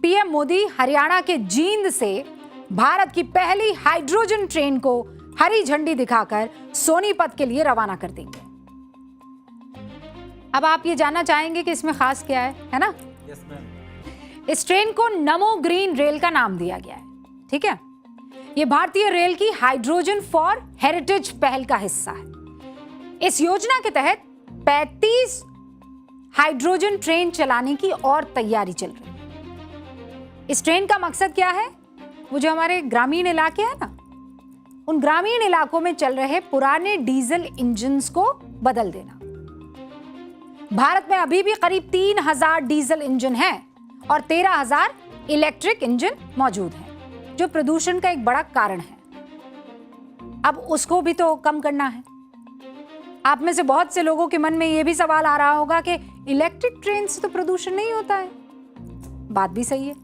PM Modi Haryana के जींद से भारत की पहली हाइड्रोजन ट्रेन को हरी झंडी दिखाकर सोनीपत के लिए रवाना कर देंगे। अब आप ये जानना चाहेंगे कि इसमें खास क्या है ना? Yes ma'am. इस ट्रेन को नमो ग्रीन रेल का नाम दिया गया है। ठीक है, ये भारतीय रेल की हाइड्रोजन फॉर हेरिटेज पहल का हिस्सा है। इस योजना के तहत 35 हाइड्रोजन ट्रेन चलाने की और तैयारी चल रही है। इस ट्रेन का मकसद क्या है? वो जो हमारे ग्रामीण इलाके हैं ना, उन ग्रामीण इलाकों में चल रहे पुराने डीजल इंजन्स को बदल देना। भारत में अभी भी करीब 3000 डीजल इंजन हैं और 13000 इलेक्ट्रिक इंजन मौजूद हैं, जो प्रदूषण का एक बड़ा कारण है। अब उसको भी तो कम करना है। आप में से बहुत से लोगों के मन में यह भी सवाल आ रहा होगा कि इलेक्ट्रिक ट्रेन से तो प्रदूषण नहीं होता है। बात भी सही है,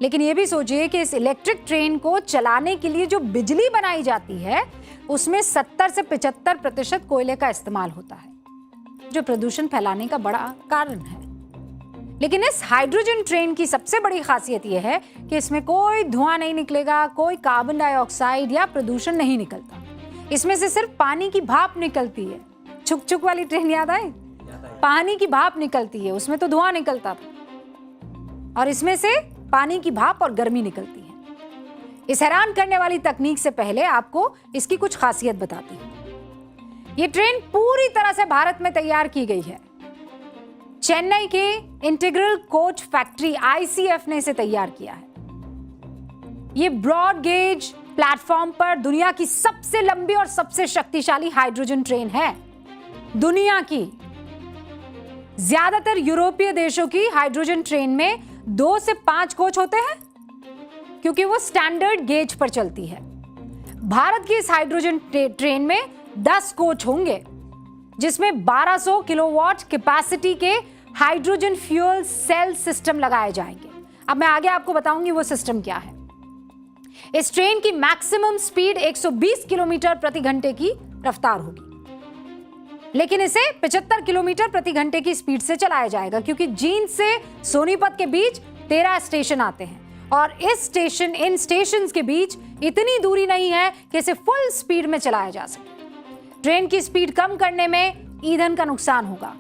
लेकिन यह भी सोचिए कि इस इलेक्ट्रिक ट्रेन को चलाने के लिए जो बिजली बनाई जाती है उसमें 70 से 75% कोयले का इस्तेमाल होता है, जो प्रदूषण फैलाने का बड़ा कारण है। लेकिन इस हाइड्रोजन ट्रेन की सबसे बड़ी खासियत यह है कि इसमें कोई धुआं नहीं निकलेगा, कोई कार्बन डाइऑक्साइड या प्रदूषण नहीं निकलता। इसमें से सिर्फ पानी की भाप निकलती है। छुक छुक वाली ट्रेन याद आए? पानी की भाप निकलती है, उसमें तो धुआं निकलता था, और इसमें से पानी की भाप और गर्मी निकलती है। इस हैरान करने वाली तकनीक से पहले आपको इसकी कुछ खासियत बताती हूं। यह ट्रेन पूरी तरह से भारत में तैयार की गई है। चेन्नई के इंटीग्रल कोच फैक्ट्री ICF ने इसे तैयार किया है। यह ब्रॉड गेज प्लेटफॉर्म पर दुनिया की सबसे लंबी और सबसे शक्तिशाली हाइड्रोजन ट्रेन है। दुनिया की ज्यादातर यूरोपीय देशों की हाइड्रोजन ट्रेन में 2 से 5 कोच होते हैं, क्योंकि वो स्टैंडर्ड गेज पर चलती है। भारत की इस हाइड्रोजन ट्रेन में 10 कोच होंगे, जिसमें 1200 किलोवाट कैपेसिटी के हाइड्रोजन फ्यूल सेल सिस्टम लगाए जाएंगे। अब मैं आगे आपको बताऊंगी वो सिस्टम क्या है। इस ट्रेन की मैक्सिमम स्पीड 120 किलोमीटर प्रति घंटे की रफ्तार होगी, लेकिन इसे 75 किलोमीटर प्रति घंटे की स्पीड से चलाया जाएगा, क्योंकि जींद से सोनीपत के बीच 13 स्टेशन आते हैं और इन स्टेशंस के बीच इतनी दूरी नहीं है कि इसे फुल स्पीड में चलाया जा सके। ट्रेन की स्पीड कम करने में ईंधन का नुकसान होगा,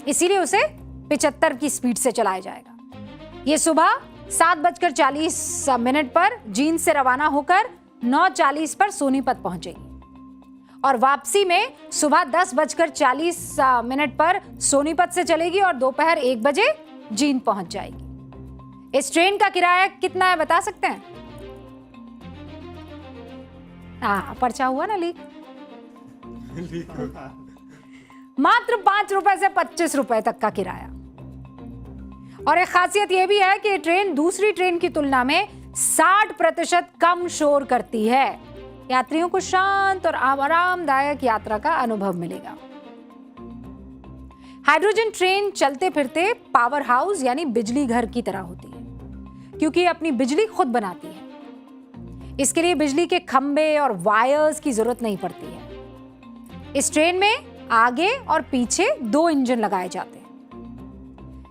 इसीलिए उसे 75 की स्पीड से चलाया जाएगा। यह सुबह 7:40 पर जींद से रवाना होकर 9:40 पर सोनीपत पहुंचेगी और वापसी में सुबह 10:40 पर सोनीपत से चलेगी और दोपहर 1 बजे जींद पहुंच जाएगी। इस ट्रेन का किराया कितना है बता सकते हैं? पर्चा हुआ ना लीक। मात्र 5 रुपए से 25 रुपए तक का किराया। और एक खासियत यह भी है कि ट्रेन दूसरी ट्रेन की तुलना में 60% कम शोर करती है। यात्रियों को शांत और आरामदायक यात्रा का अनुभव मिलेगा। हाइड्रोजन ट्रेन चलते फिरते पावर हाउस यानी बिजली घर की तरह होती है, क्योंकि अपनी बिजली खुद बनाती है। इसके लिए बिजली के खंभे और वायर्स की जरूरत नहीं पड़ती है। इस ट्रेन में आगे और पीछे 2 इंजन लगाए जाते हैं।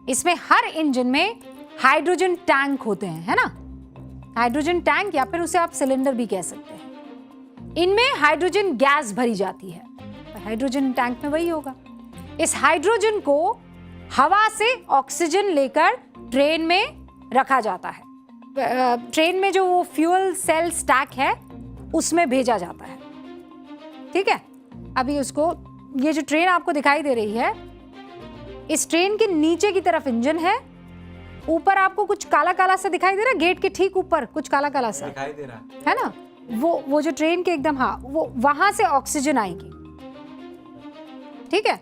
इसमें हर इंजन में हाइड्रोजन टैंक होते हैं, है ना? हाइड्रोजन टैंक या फिर उसे आप सिलेंडर भी कह सकते हैं। इनमें हाइड्रोजन गैस भरी जाती है। हाइड्रोजन टैंक में वही होगा। इस हाइड्रोजन को हवा से ऑक्सीजन लेकर ट्रेन में रखा जाता है। ट्रेन में जो वो फ्यूल सेल स्टैक है उसमें भेजा जाता है। ठीक है, अभी उसको, ये जो ट्रेन आपको दिखाई दे रही है, इस ट्रेन के नीचे की तरफ इंजन है। ऊपर आपको कुछ काला काला सा दिखाई दे रहा है, गेट के ठीक ऊपर कुछ काला काला सा दिखाई दे रहा है ना? वो जो ट्रेन के एकदम, वो वहां से ऑक्सीजन आएगी। ठीक है,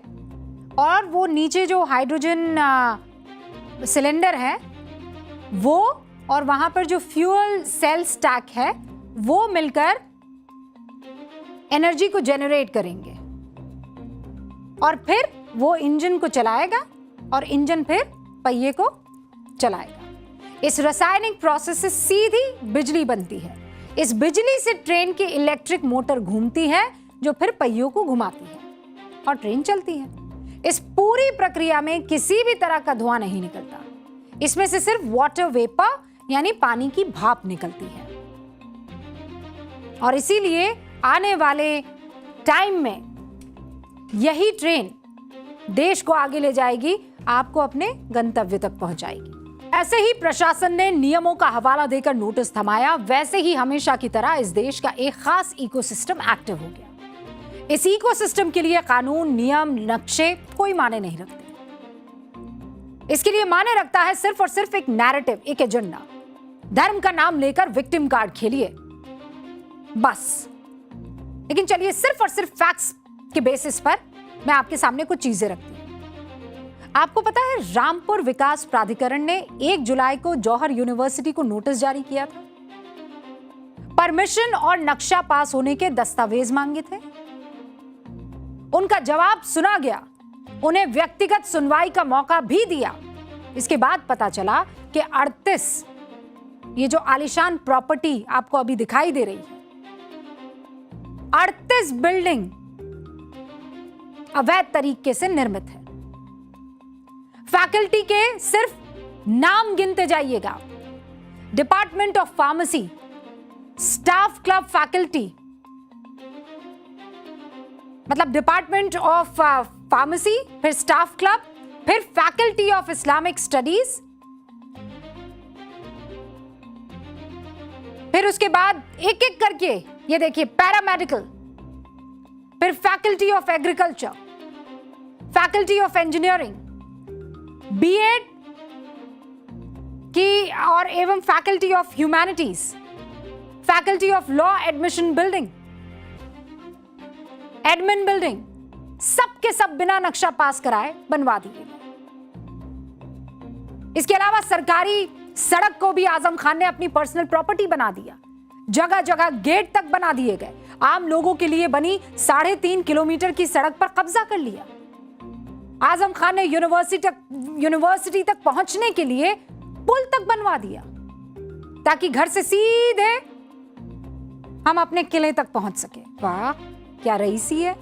और वो नीचे जो हाइड्रोजन सिलेंडर है वो, और वहां पर जो फ्यूल सेल स्टैक है वो मिलकर एनर्जी को जनरेट करेंगे और फिर वो इंजन को चलाएगा और इंजन फिर पहिए को चलाएगा। इस रासायनिक प्रोसेस से सीधी बिजली बनती है। इस बिजली से ट्रेन की इलेक्ट्रिक मोटर घूमती है, जो फिर पहियों को घुमाती है और ट्रेन चलती है। इस पूरी प्रक्रिया में किसी भी तरह का धुआं नहीं निकलता। इसमें से सिर्फ वाटर वेपर यानी पानी की भाप निकलती है और इसीलिए आने वाले टाइम में यही ट्रेन देश को आगे ले जाएगी, आपको अपने गंतव्य तक पहुंचाएगी। ऐसे ही प्रशासन ने नियमों का हवाला देकर नोटिस थमाया, वैसे ही हमेशा की तरह इस देश का एक खास इकोसिस्टम एक्टिव हो गया। इस इकोसिस्टम के लिए कानून, नियम, नक्शे कोई माने नहीं रखते। इसके लिए माने रखता है सिर्फ और सिर्फ एक नैरेटिव, एक एजेंडा। धर्म का नाम लेकर विक्टिम कार्ड खेलिए बस। लेकिन चलिए, सिर्फ और सिर्फ फैक्ट्स के बेसिस पर मैं आपके सामने कुछ चीजें रखती हूं। आपको पता है, रामपुर विकास प्राधिकरण ने 1 जुलाई को जौहर यूनिवर्सिटी को नोटिस जारी किया था। परमिशन और नक्शा पास होने के दस्तावेज मांगे थे। उनका जवाब सुना गया, उन्हें व्यक्तिगत सुनवाई का मौका भी दिया। इसके बाद पता चला कि 38 ये जो आलीशान प्रॉपर्टी आपको अभी दिखाई दे रही है, 38 बिल्डिंग अवैध तरीके से निर्मित है। फैकल्टी के सिर्फ नाम गिनते जाइएगा। Department of pharmacy, staff club faculty, मतलब डिपार्टमेंट ऑफ फार्मेसी, फिर स्टाफ क्लब, फिर फैकल्टी ऑफ इस्लामिक स्टडीज, फिर उसके बाद एक एक करके ये देखिए पैरामेडिकल, फिर faculty of agriculture, faculty of engineering, B Ed की और एवं faculty of humanities, faculty of law admission building, admin building, सब के सब बिना नक्शा पास कराए बनवा दिए गए। इसके अलावा सरकारी सड़क को भी आजम खान ने अपनी पर्सनल प्रॉपर्टी बना दिया। जगह जगह गेट तक बना दिए गए। आम लोगों के लिए बनी 3.5 किलोमीटर की सड़क पर कब्जा कर लिया। आजम खान ने यूनिवर्सिटी तक पहुंचने के लिए पुल तक बनवा दिया ताकि घर से सीधे हम अपने किले तक पहुंच सके। वाह, क्या रईसी है।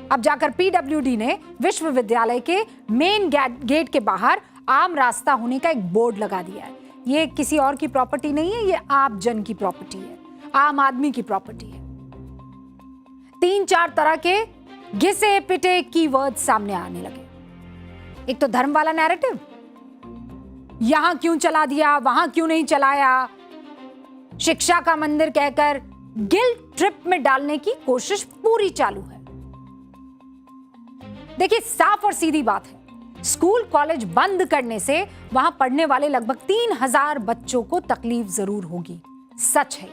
अब जाकर पीडब्ल्यूडी ने विश्वविद्यालय के मेन गेट के बाहर आम रास्ता होने का एक बोर्ड लगा दिया है। ये किसी और की प्रॉपर्टी नहीं है, ये आप जन की प्रॉपर्टी है, आम आदमी की प्रॉपर्टी है। 3-4 तरह के घिसे पिटे कीवर्ड सामने आने लगे। एक तो धर्म वाला नैरेटिव, यहां क्यों चला दिया, वहां क्यों नहीं चलाया, शिक्षा का मंदिर कहकर गिल्ट ट्रिप में डालने की कोशिश पूरी चालू है। देखिए, साफ और सीधी बात है, स्कूल कॉलेज बंद करने से वहां पढ़ने वाले लगभग 3000 बच्चों को तकलीफ जरूर होगी, सच है,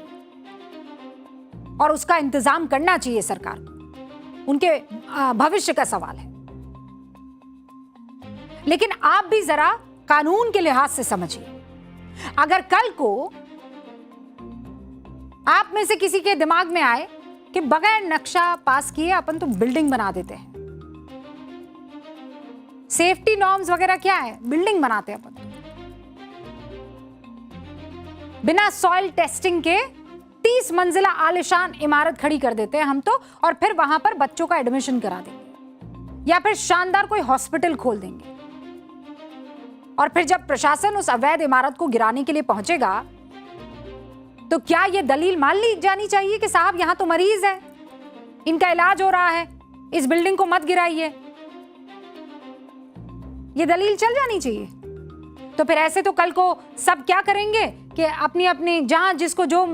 और उसका इंतजाम करना चाहिए सरकार को। उनके भविष्य का सवाल है। लेकिन आप भी जरा कानून के लिहाज से समझिए। अगर कल को आप में से किसी के दिमाग में आए कि बगैर नक्शा पास किए अपन तो बिल्डिंग बना देते हैं, सेफ्टी नॉर्म्स वगैरह क्या है, बिल्डिंग बनाते हैं अपन, बिना सॉइल टेस्टिंग के 30 मंजिला आलिशान इमारत खड़ी कर देते हैं हम तो, और फिर वहां पर बच्चों का एडमिशन करा देंगे या फिर शानदार कोई हॉस्पिटल खोल देंगे। और फिर जब प्रशासन उस अवैध इमारत को गिराने के लिए पहुंचेगा तो क्या यह दलील मान ली जानी चाहिए कि साहब यहां तो मरीज है, इनका इलाज हो रहा है, इस बिल्डिंग को मत गिराइए, ये दलील चल जानी चाहिए। तो फिर ऐसे तो कल को सब क्या करेंगे कि अपनी अपनी जहां जिसको जो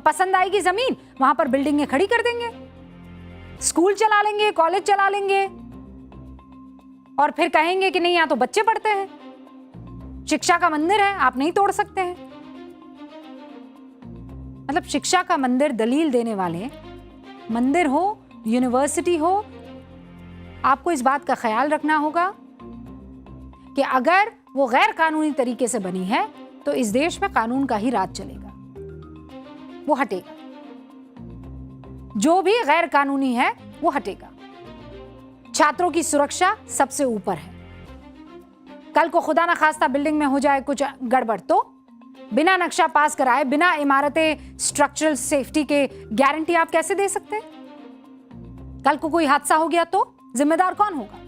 पसंद आएगी जमीन वहां पर बिल्डिंगें खड़ी कर देंगे, स्कूल चला लेंगे, कॉलेज चला लेंगे, और फिर कहेंगे कि नहीं यहां तो बच्चे पढ़ते हैं, शिक्षा का मंदिर है, आप नहीं तोड़ सकते हैं। मतलब शिक्षा का मंदिर दलील देने वाले, मंदिर हो, यूनिवर्सिटी हो, आपको इस बात का ख्याल रखना होगा कि अगर वो गैर कानूनी तरीके से बनी है तो इस देश में कानून का ही राज चलेगा, वो हटेगा। जो भी गैर कानूनी है वो हटेगा। छात्रों की सुरक्षा सबसे ऊपर है। कल को खुदा ना खास्ता बिल्डिंग में हो जाए कुछ गड़बड़ तो बिना नक्शा पास कराए, बिना इमारतें स्ट्रक्चरल सेफ्टी के गारंटी आप कैसे दे सकते हैं? कल को कोई हादसा हो गया तो जिम्मेदार कौन होगा?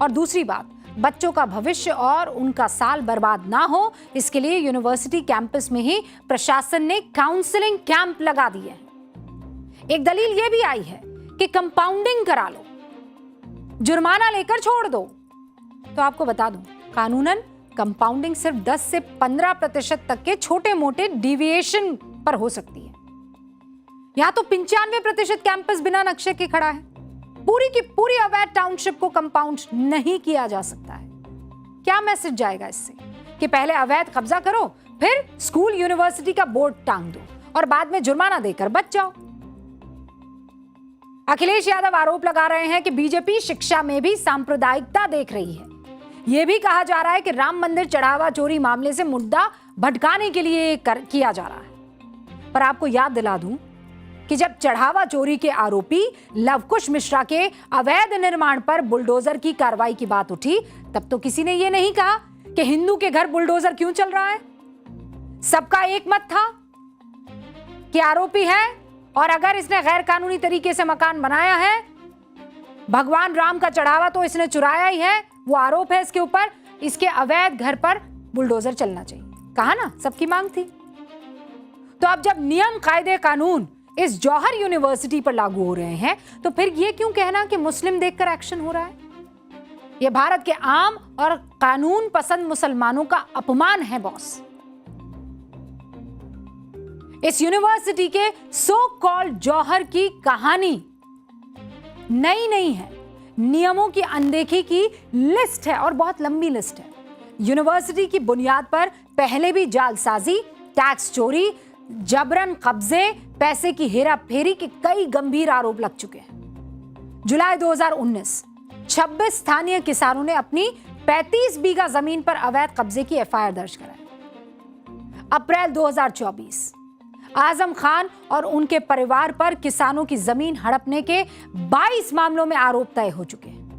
और दूसरी बात, बच्चों का भविष्य और उनका साल बर्बाद ना हो, इसके लिए यूनिवर्सिटी कैंपस में ही प्रशासन ने काउंसलिंग कैंप लगा दिए हैं। एक दलील यह भी आई है कि कंपाउंडिंग करा लो, जुर्माना लेकर छोड़ दो। तो आपको बता दूं, कानूनन कंपाउंडिंग सिर्फ 10 से 15% तक के छोटे मोटे डिविएशन पर हो सकती है। यहां तो 95% कैंपस बिना नक्शे के खड़ा है। पूरी की पूरी अवैध टाउनशिप को कंपाउंड नहीं किया जा सकता है। क्या मैसेज जाएगा इससे कि पहले अवैध कब्जा करो, फिर स्कूल यूनिवर्सिटी का बोर्ड टांग दो और बाद में जुर्माना देकर बच जाओ। अखिलेश यादव आरोप लगा रहे हैं कि बीजेपी शिक्षा में भी सांप्रदायिकता देख रही है। यह भी कहा जा रहा है कि राम मंदिर चढ़ावा चोरी मामले से मुद्दा भटकाने के लिए किया जा रहा है। पर आपको याद दिला दूं कि जब चढ़ावा चोरी के आरोपी लवकुश मिश्रा के अवैध निर्माण पर बुलडोजर की कार्रवाई की बात उठी, तब तो किसी ने यह नहीं कहा कि हिंदू के घर बुलडोजर क्यों चल रहा है। सबका एक मत था कि आरोपी है और अगर इसने गैर कानूनी तरीके से मकान बनाया है, भगवान राम का चढ़ावा तो इसने चुराया ही है, वो आरोप है इसके ऊपर, इसके अवैध घर पर बुलडोजर चलना चाहिए। कहा ना, सबकी मांग थी। तो अब जब नियम कायदे कानून इस जौहर यूनिवर्सिटी पर लागू हो रहे हैं, तो फिर ये क्यों कहना कि मुस्लिम देखकर एक्शन हो रहा है? यह भारत के आम और कानून पसंद मुसलमानों का अपमान है बॉस। इस यूनिवर्सिटी के सो कॉल्ड जौहर की कहानी नई नहीं है। नियमों की अनदेखी की लिस्ट है और बहुत लंबी लिस्ट है। यूनिवर्सिटी की बुनियाद पर पहले भी जालसाजी, टैक्स चोरी, जबरन कब्जे, पैसे की हेरा फेरी के कई गंभीर आरोप लग चुके हैं। जुलाई 2019 26 स्थानीय किसानों ने अपनी 35 बीघा जमीन पर अवैध कब्जे की एफआईआर दर्ज कराई। अप्रैल 2024 आजम खान और उनके परिवार पर किसानों की जमीन हड़पने के 22 मामलों में आरोप तय हो चुके हैं।